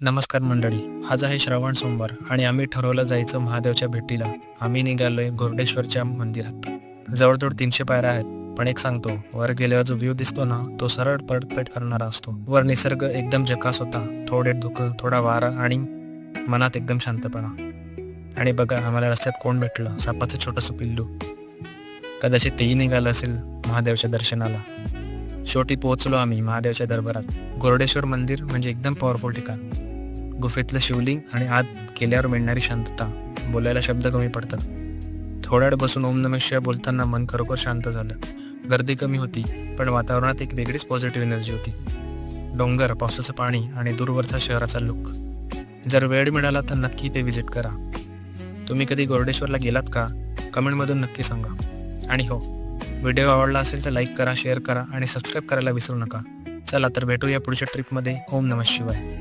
नमस्कार मंडळी. आज आहे श्रावण सोमवार आणि आम्ही ठरवलं जायचं महादेवच्या भेटीला. आम्ही निघालोय घोरडेश्वरच्या मंदिरात. जवळजवळ 300 पायऱ्या आहेत, पण एक सांगतो, वर गेल्यावर जो व्ह्यू दिसतो ना, तो सरळ परतपेट करणारा असतो. वर निसर्ग एकदम झकास होता. थोडे धुकं, थोडा वारा आणि मनात एकदम शांतपणा. आणि बघा, आम्हाला रस्त्यात कोण भेटलं? सापाचं छोटंसं पिल्लू. कदाचित तेही निघालं असेल महादेवच्या दर्शनाला. शेवटी पोहोचलो आम्ही महादेवच्या दरबारात. घोरडेश्वर मंदिर म्हणजे एकदम पॉवरफुल ठिकाण. गुफेतलं शिवलिंग आणि आत गेल्यावर मिळणारी शांतता, बोलायला शब्द कमी पडतात. थोड्या वेळ बसून ओम नमः शिवाय बोलताना मन खरोखर शांत झालं. गर्दी कमी होती, पण वातावरणात एक वेगळीच पॉझिटिव्ह एनर्जी होती. डोंगर, पावसाचं पाणी आणि दूरवरचा शहराचा लुक. जर वेळ मिळाला तर नक्की ते व्हिजिट करा. तुम्ही कधी घोरडेश्वरला गेलात का? कमेंटमधून नक्की सांगा. आणि हो, व्हिडिओ आवडला असेल तर लाईक करा, शेअर करा आणि सबस्क्राईब करायला विसरू नका. चला तर भेटूया पुढच्या ट्रिपमध्ये. ओम नमः शिवाय.